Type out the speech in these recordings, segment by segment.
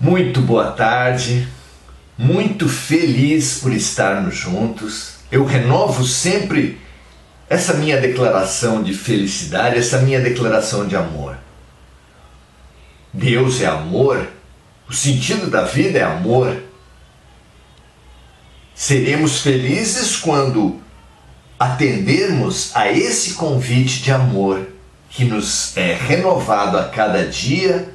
Muito boa tarde, muito feliz por estarmos juntos. Eu renovo sempre essa minha declaração de felicidade, essa minha declaração de amor. Deus é amor, o sentido da vida é amor. Seremos felizes quando atendermos a esse convite de amor que nos é renovado a cada dia.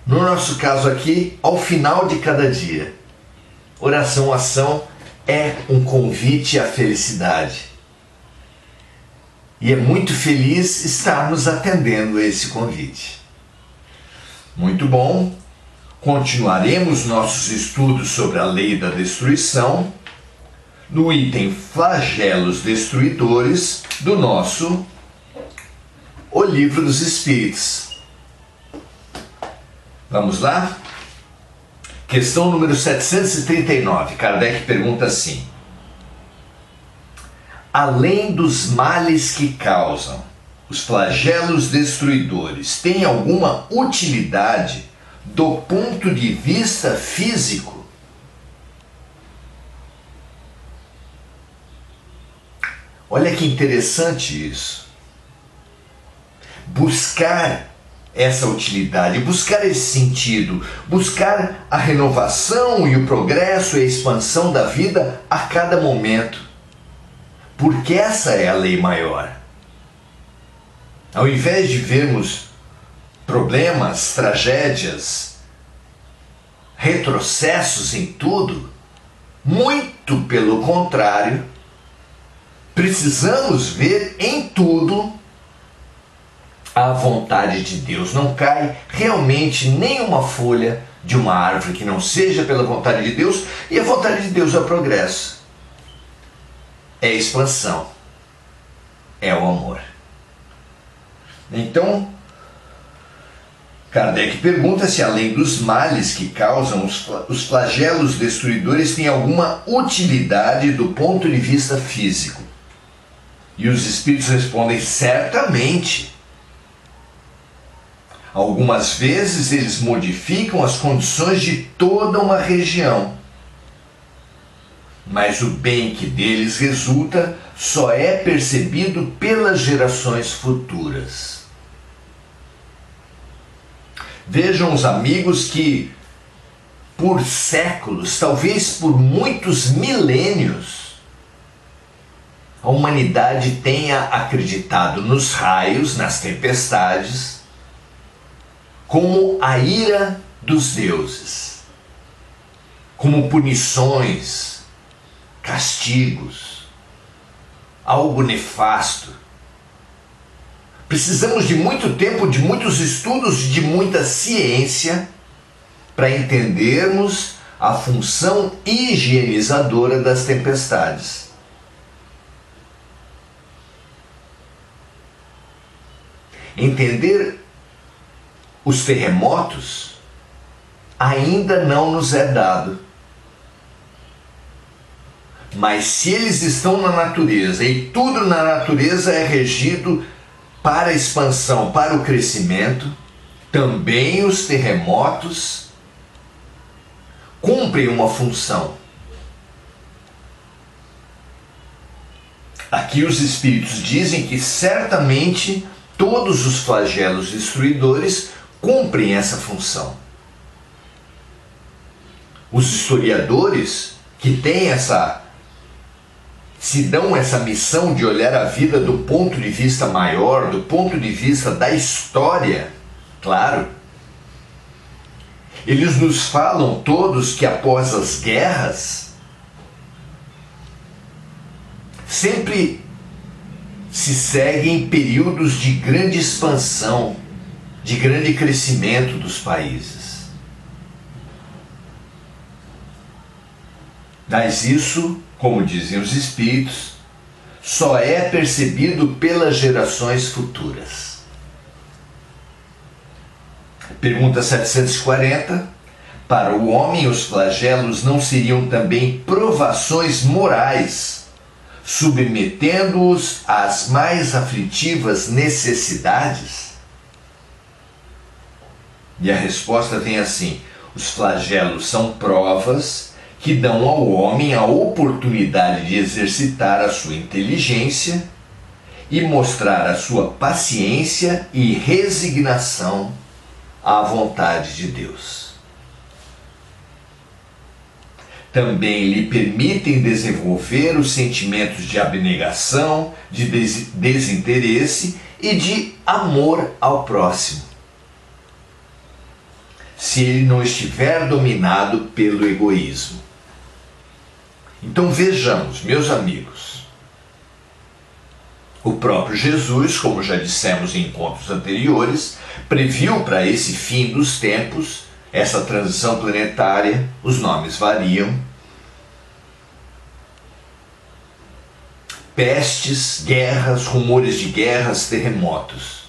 No nosso caso aqui, ao final de cada dia. Oração Ação é um convite à felicidade. E é muito feliz estarmos atendendo a esse convite. Muito bom. Continuaremos nossos estudos sobre a lei da destruição no item Flagelos Destruidores do nosso O Livro dos Espíritos. Vamos lá? Questão número 739. Kardec pergunta assim: além dos males que causam, os flagelos destruidores têm alguma utilidade do ponto de vista físico? Olha que interessante isso. Buscar essa utilidade, buscar esse sentido, buscar a renovação e o progresso e a expansão da vida a cada momento. Porque essa é a lei maior. Ao invés de vermos problemas, tragédias, retrocessos em tudo, muito pelo contrário, precisamos ver em tudo a vontade de Deus. Não cai realmente nenhuma folha de uma árvore que não seja pela vontade de Deus, e a vontade de Deus é o progresso, é a expansão, é o amor. Então, Kardec pergunta se além dos males que causam, os flagelos destruidores têm alguma utilidade do ponto de vista físico. E os espíritos respondem: certamente. Algumas vezes eles modificam as condições de toda uma região, mas o bem que deles resulta só é percebido pelas gerações futuras. Vejam os amigos que, por séculos, talvez por muitos milênios, a humanidade tenha acreditado nos raios, nas tempestades, como a ira dos deuses, como punições, castigos, algo nefasto. Precisamos de muito tempo, de muitos estudos, de muita ciência para entendermos a função higienizadora das tempestades. Entender os terremotos ainda não nos é dado. Mas se eles estão na natureza, e tudo na natureza é regido para a expansão, para o crescimento, também os terremotos cumprem uma função. Aqui os espíritos dizem que certamente todos os flagelos destruidores cumprem essa função. Os historiadores que têm se dão essa missão de olhar a vida do ponto de vista maior, do ponto de vista da história, claro, eles nos falam todos que após as guerras sempre se seguem períodos de grande expansão, de grande crescimento dos países. Mas isso, como dizem os espíritos, só é percebido pelas gerações futuras. Pergunta 740. Para o homem, os flagelos não seriam também provações morais, submetendo-os às mais aflitivas necessidades? E a resposta vem assim: Os flagelos são provas que dão ao homem a oportunidade de exercitar a sua inteligência e mostrar a sua paciência e resignação à vontade de Deus. Também lhe permitem desenvolver os sentimentos de abnegação, de desinteresse e de amor ao próximo, se ele não estiver dominado pelo egoísmo. Então vejamos, meus amigos, o próprio Jesus, como já dissemos em encontros anteriores, previu para esse fim dos tempos, essa transição planetária, os nomes variam, pestes, guerras, rumores de guerras, terremotos.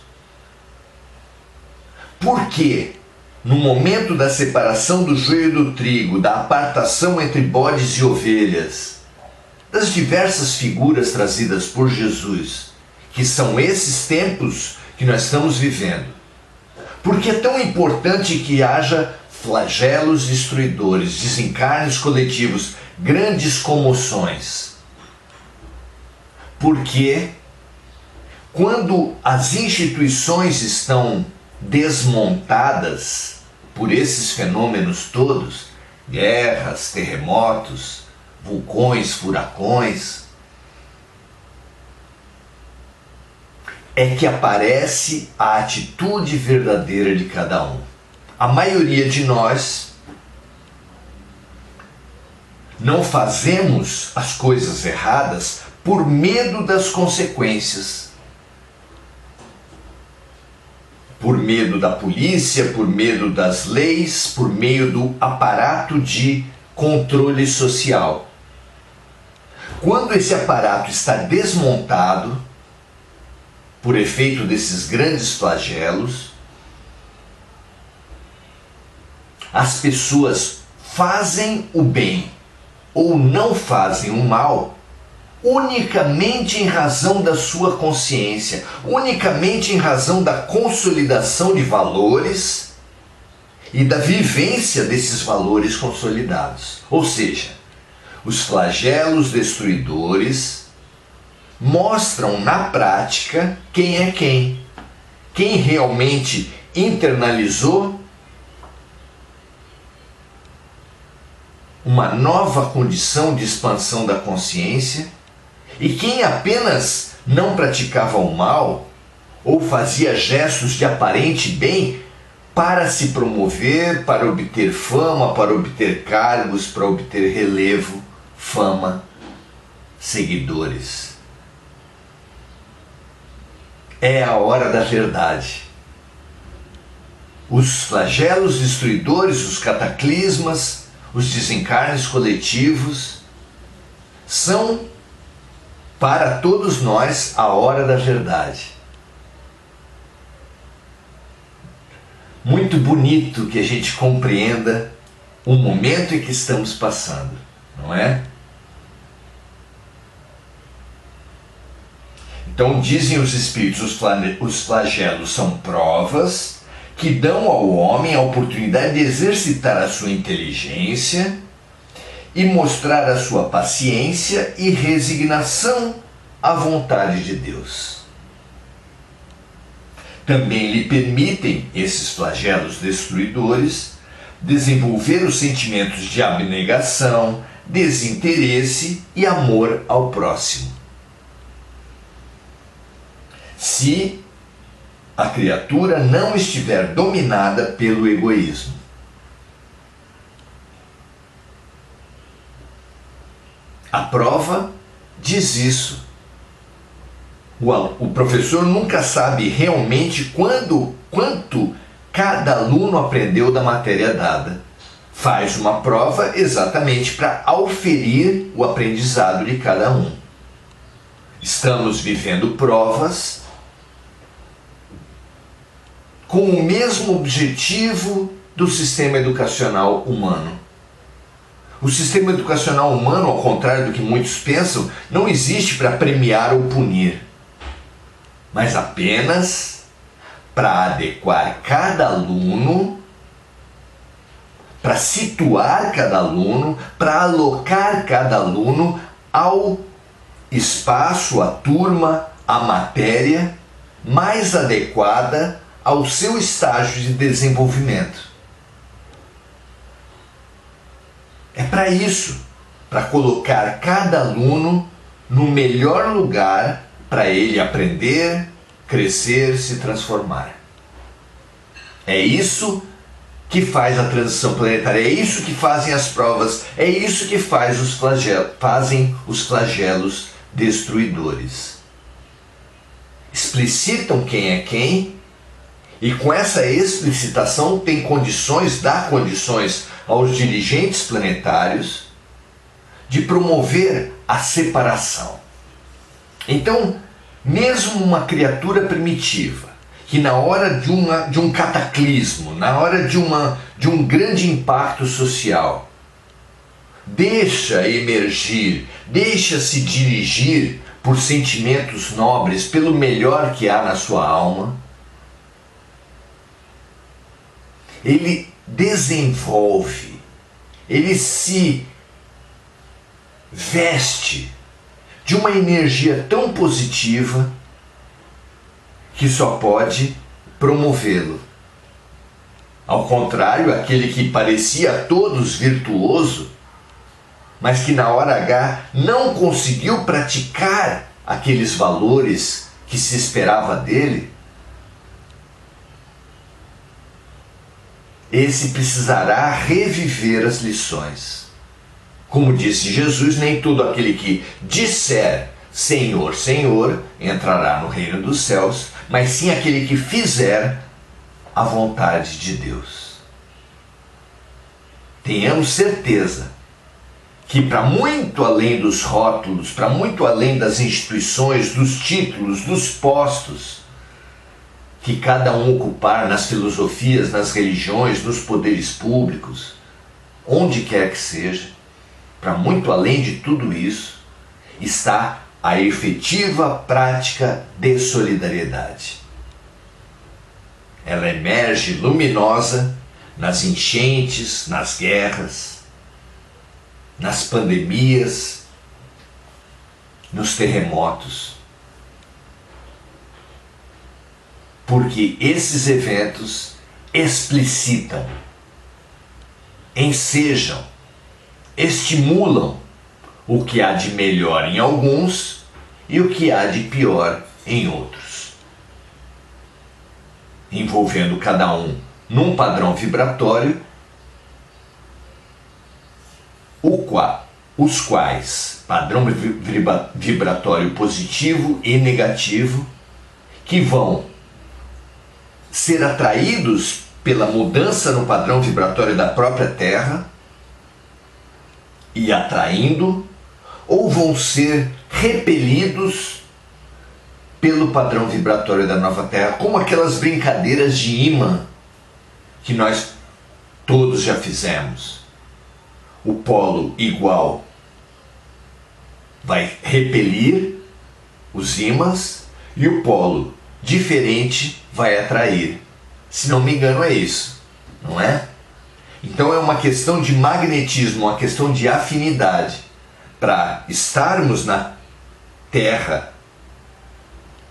Por quê? No momento da separação do joio do trigo, da apartação entre bodes e ovelhas, das diversas figuras trazidas por Jesus, que são esses tempos que nós estamos vivendo. Por que é tão importante que haja flagelos destruidores, desencarnes coletivos, grandes comoções? Porque quando as instituições estão desmontadas por esses fenômenos todos, guerras, terremotos, vulcões, furacões, é que aparece a atitude verdadeira de cada um. A maioria de nós não fazemos as coisas erradas por medo das consequências. Por medo da polícia, por medo das leis, por meio do aparato de controle social. Quando esse aparato está desmontado, por efeito desses grandes flagelos, as pessoas fazem o bem ou não fazem o mal unicamente em razão da sua consciência, unicamente em razão da consolidação de valores e da vivência desses valores consolidados. Ou seja, os flagelos destruidores mostram na prática quem é quem. Quem realmente internalizou uma nova condição de expansão da consciência e quem apenas não praticava o mal ou fazia gestos de aparente bem para se promover, para obter fama, para obter cargos, para obter relevo, fama, seguidores. É a hora da verdade. Os flagelos destruidores, os cataclismas, os desencarnes coletivos são para todos nós a hora da verdade. Muito bonito que a gente compreenda o momento em que estamos passando, não é? Então dizem os espíritos, os flagelos são provas que dão ao homem a oportunidade de exercitar a sua inteligência e mostrar a sua paciência e resignação à vontade de Deus. Também lhe permitem, esses flagelos destruidores, desenvolver os sentimentos de abnegação, desinteresse e amor ao próximo. Se a criatura não estiver dominada pelo egoísmo. A prova diz isso. O professor nunca sabe realmente quanto cada aluno aprendeu da matéria dada. Faz uma prova exatamente para auferir o aprendizado de cada um. Estamos vivendo provas com o mesmo objetivo do sistema educacional humano. O sistema educacional humano, ao contrário do que muitos pensam, não existe para premiar ou punir, mas apenas para adequar cada aluno para situar cada aluno, para alocar cada aluno ao espaço, à turma, à matéria mais adequada ao seu estágio de desenvolvimento. É para isso, para colocar cada aluno no melhor lugar para ele aprender, crescer, se transformar. É isso que faz a transição planetária, é isso que fazem as provas, é isso que fazem os flagelos destruidores. Explicitam quem é quem, e com essa explicitação tem condições, dá condições aos dirigentes planetários de promover a separação. Então, mesmo uma criatura primitiva, que na hora de um cataclismo, na hora de um grande impacto social, deixa emergir, deixa-se dirigir por sentimentos nobres, pelo melhor que há na sua alma, ele desenvolve, ele se veste de uma energia tão positiva que só pode promovê-lo. Ao contrário, aquele que parecia a todos virtuoso, mas que na hora H não conseguiu praticar aqueles valores que se esperava dele, esse precisará reviver as lições. Como disse Jesus, nem todo aquele que disser Senhor, Senhor, entrará no reino dos céus, mas sim aquele que fizer a vontade de Deus. Tenhamos certeza que para muito além dos rótulos, para muito além das instituições, dos títulos, dos postos que cada um ocupar nas filosofias, nas religiões, nos poderes públicos, onde quer que seja, para muito além de tudo isso, está a efetiva prática de solidariedade. Ela emerge luminosa nas enchentes, nas guerras, nas pandemias, nos terremotos. Porque esses eventos explicitam, ensejam, estimulam o que há de melhor em alguns e o que há de pior em outros, envolvendo cada um num padrão vibratório, os quais, padrão vibratório positivo e negativo, que vão ser atraídos pela mudança no padrão vibratório da própria Terra e atraindo, ou vão ser repelidos pelo padrão vibratório da nova Terra, como aquelas brincadeiras de ímã que nós todos já fizemos. O polo igual vai repelir os ímãs e o polo diferente vai atrair. Se não me engano é isso, não é? Então é uma questão de magnetismo, uma questão de afinidade. Para estarmos na Terra,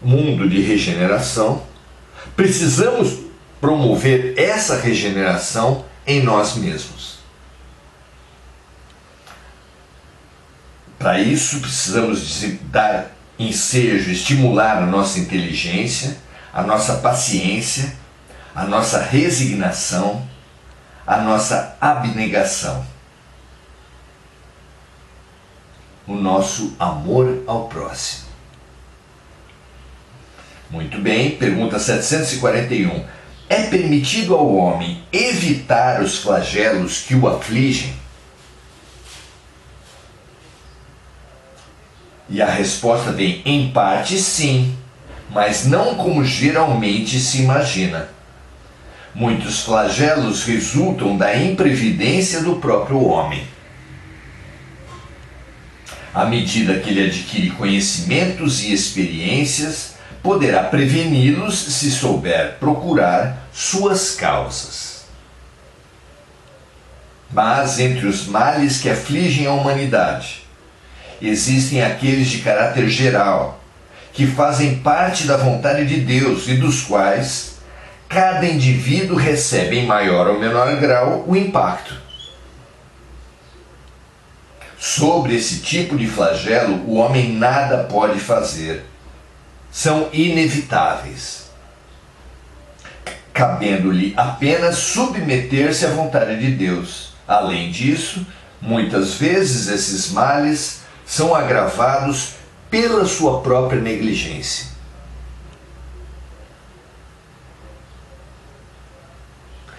mundo de regeneração, precisamos promover essa regeneração em nós mesmos. Para isso precisamos dar ensejo, estimular a nossa inteligência, a nossa paciência, a nossa resignação, a nossa abnegação, o nosso amor ao próximo. Muito bem, pergunta 741. É permitido ao homem evitar os flagelos que o afligem? E a resposta vem, em parte sim, mas não como geralmente se imagina. Muitos flagelos resultam da imprevidência do próprio homem. À medida que ele adquire conhecimentos e experiências, poderá preveni-los se souber procurar suas causas. Mas entre os males que afligem a humanidade, existem aqueles de caráter geral, que fazem parte da vontade de Deus e dos quais cada indivíduo recebe em maior ou menor grau o impacto. Sobre esse tipo de flagelo, o homem nada pode fazer. São inevitáveis, cabendo-lhe apenas submeter-se à vontade de Deus. Além disso, muitas vezes esses males são agravados pela sua própria negligência.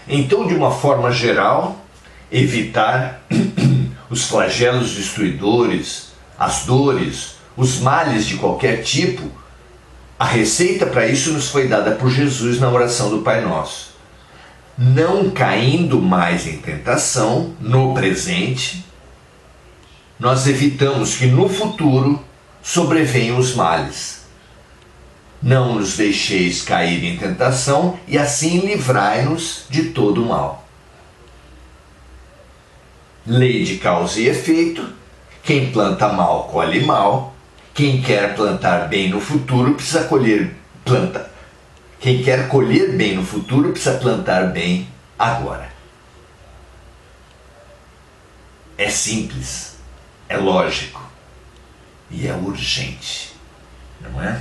Então, de uma forma geral, evitar os flagelos destruidores, as dores, os males de qualquer tipo, a receita para isso nos foi dada por Jesus na oração do Pai Nosso. Não caindo mais em tentação no presente, nós evitamos que no futuro sobrevenham os males. Não nos deixeis cair em tentação e assim livrai-nos de todo o mal. Lei de causa e efeito: quem planta mal, colhe mal. Quem quer plantar bem no futuro precisa plantar. Quem quer colher bem no futuro precisa plantar bem agora. É simples, é lógico e é urgente, não é?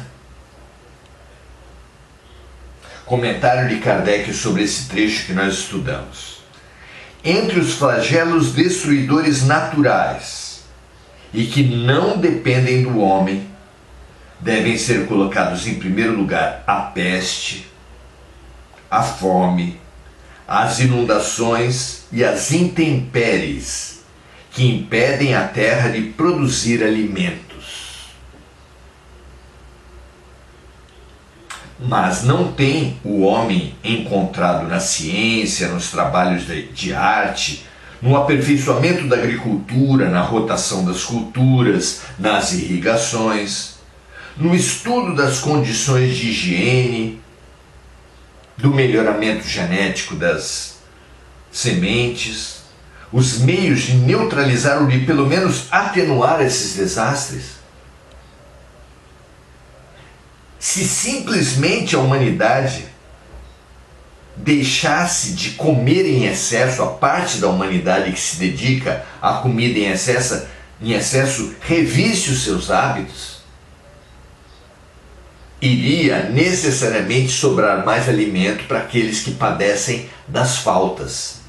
Comentário de Kardec sobre esse trecho que nós estudamos. Entre os flagelos destruidores naturais e que não dependem do homem, devem ser colocados em primeiro lugar a peste, a fome, as inundações e as intempéries, que impedem a terra de produzir alimentos. Mas não tem o homem encontrado na ciência, nos trabalhos de arte, no aperfeiçoamento da agricultura, na rotação das culturas, nas irrigações, no estudo das condições de higiene, do melhoramento genético das sementes, os meios de neutralizar ou de pelo menos atenuar esses desastres. Se simplesmente a humanidade deixasse de comer em excesso, a parte da humanidade que se dedica à comida em excesso revisse os seus hábitos, iria necessariamente sobrar mais alimento para aqueles que padecem das faltas.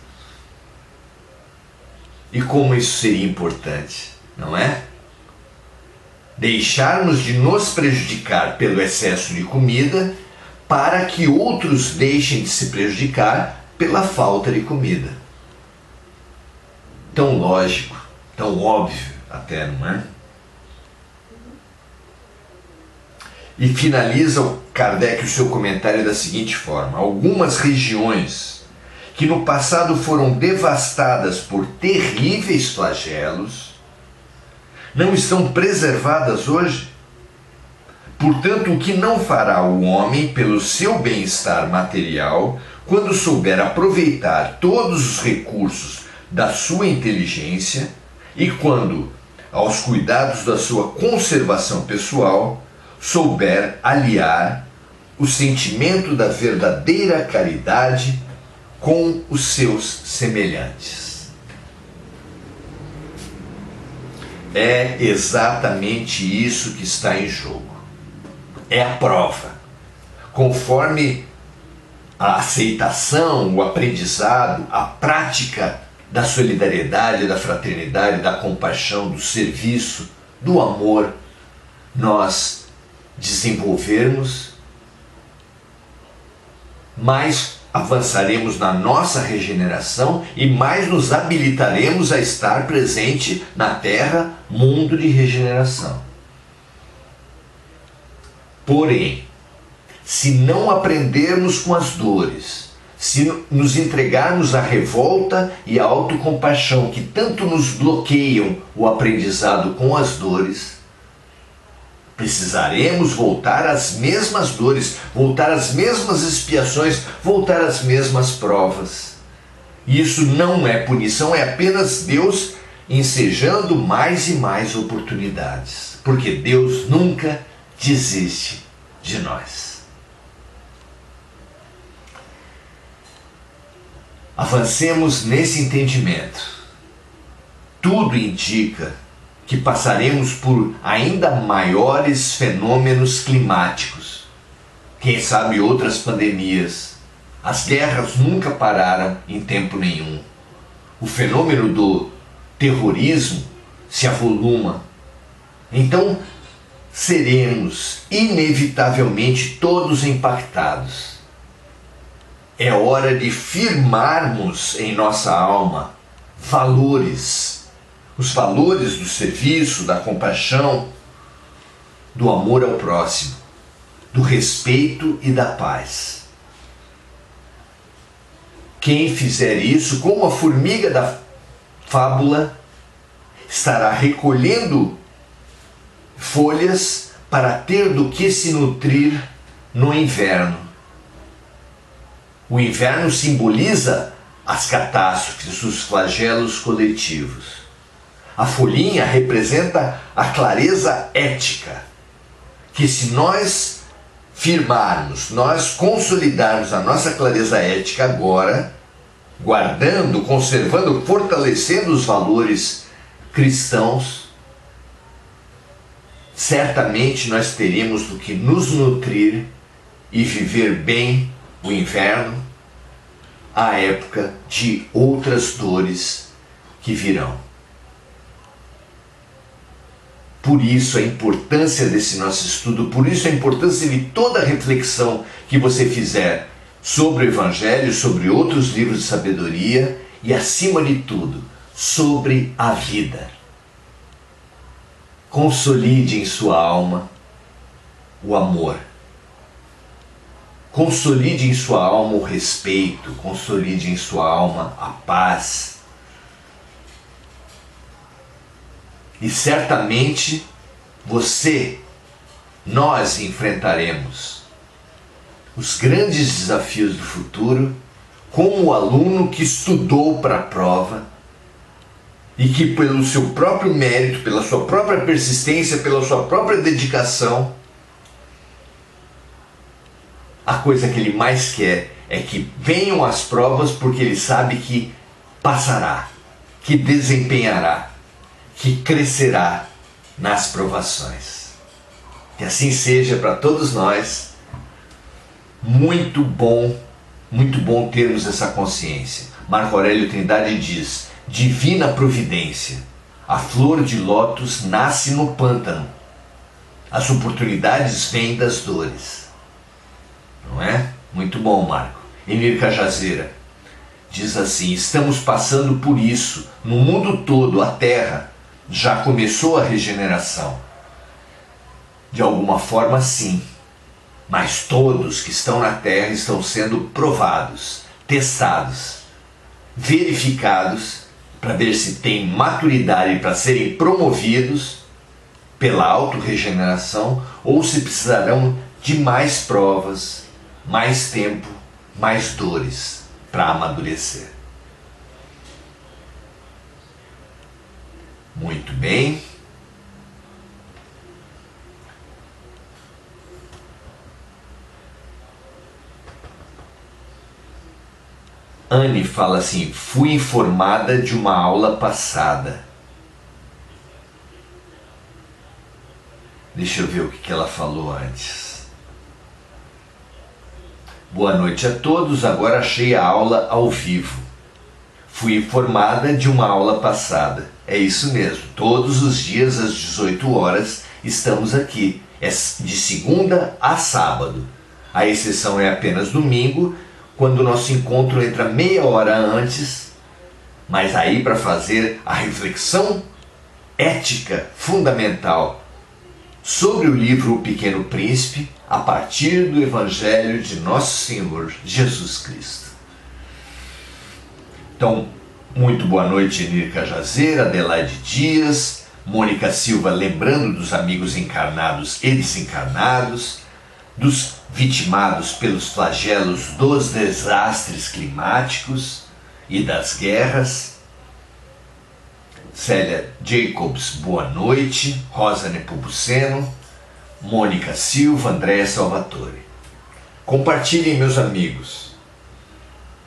E como isso seria importante, não é? Deixarmos de nos prejudicar pelo excesso de comida para que outros deixem de se prejudicar pela falta de comida. Tão lógico, tão óbvio até, não é? E finaliza o Kardec o seu comentário da seguinte forma: algumas regiões que no passado foram devastadas por terríveis flagelos não estão preservadas hoje. Portanto, o que não fará o homem pelo seu bem-estar material, quando souber aproveitar todos os recursos da sua inteligência e quando, aos cuidados da sua conservação pessoal, souber aliar o sentimento da verdadeira caridade com os seus semelhantes. É exatamente isso que está em jogo. É a prova. Conforme a aceitação, o aprendizado, a prática da solidariedade, da fraternidade, da compaixão, do serviço, do amor, nós desenvolvermos, mais avançaremos na nossa regeneração e mais nos habilitaremos a estar presente na Terra, mundo de regeneração. Porém, se não aprendermos com as dores, se nos entregarmos à revolta e à autocompaixão que tanto nos bloqueiam o aprendizado com as dores, precisaremos voltar às mesmas dores, voltar às mesmas expiações, voltar às mesmas provas. Isso não é punição, é apenas Deus ensejando mais e mais oportunidades. Porque Deus nunca desiste de nós. Avancemos nesse entendimento. Tudo indica que passaremos por ainda maiores fenômenos climáticos. Quem sabe outras pandemias. As guerras nunca pararam em tempo nenhum. O fenômeno do terrorismo se avoluma. Então, seremos inevitavelmente todos impactados. É hora de firmarmos em nossa alma valores, os valores do serviço, da compaixão, do amor ao próximo, do respeito e da paz. Quem fizer isso, como a formiga da fábula, estará recolhendo folhas para ter do que se nutrir no inverno. O inverno simboliza as catástrofes, os flagelos coletivos. A folhinha representa a clareza ética, que se nós firmarmos, nós consolidarmos a nossa clareza ética agora, guardando, conservando, fortalecendo os valores cristãos, certamente nós teremos do que nos nutrir e viver bem o inverno, a época de outras dores que virão. Por isso a importância desse nosso estudo, por isso a importância de toda a reflexão que você fizer sobre o Evangelho, sobre outros livros de sabedoria e, acima de tudo, sobre a vida. Consolide em sua alma o amor. Consolide em sua alma o respeito, consolide em sua alma a paz. E certamente nós enfrentaremos os grandes desafios do futuro como o aluno que estudou para a prova e que pelo seu próprio mérito, pela sua própria persistência, pela sua própria dedicação, a coisa que ele mais quer é que venham as provas, porque ele sabe que passará, que desempenhará, que crescerá nas provações. Que assim seja para todos nós. Muito bom termos essa consciência. Marco Aurélio Trindade diz: divina providência, a flor de lótus nasce no pântano, as oportunidades vêm das dores. Não é? Muito bom, Marco. Emir Cajazeira diz assim: estamos passando por isso no mundo todo. A Terra já começou a regeneração. De alguma forma, sim. Mas todos que estão na Terra estão sendo provados, testados, verificados, para ver se têm maturidade para serem promovidos pela autorregeneração ou se precisarão de mais provas, mais tempo, mais dores para amadurecer. Muito bem. Anne fala assim: fui informada de uma aula passada. Deixa eu ver o que ela falou antes. Boa noite a todos, agora achei a aula ao vivo. Fui informada de uma aula passada. É isso mesmo, todos os dias às 18 horas estamos aqui. É de segunda a sábado. A exceção é apenas domingo, quando o nosso encontro entra meia hora antes, mas aí para fazer a reflexão ética fundamental sobre o livro O Pequeno Príncipe, a partir do Evangelho de Nosso Senhor Jesus Cristo. Então, muito boa noite, Enir Cajazeira, Adelaide Dias, Mônica Silva, lembrando dos amigos encarnados e desencarnados, dos vitimados pelos flagelos dos desastres climáticos e das guerras. Célia Jacobs, boa noite. Rosa Nepomuceno, Mônica Silva, Andréa Salvatore. Compartilhem, meus amigos.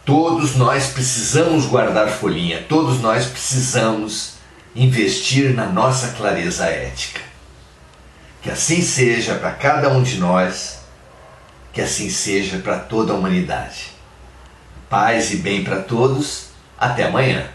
Todos nós precisamos guardar folhinha, todos nós precisamos investir na nossa clareza ética. Que assim seja para cada um de nós, que assim seja para toda a humanidade. Paz e bem para todos. Até amanhã.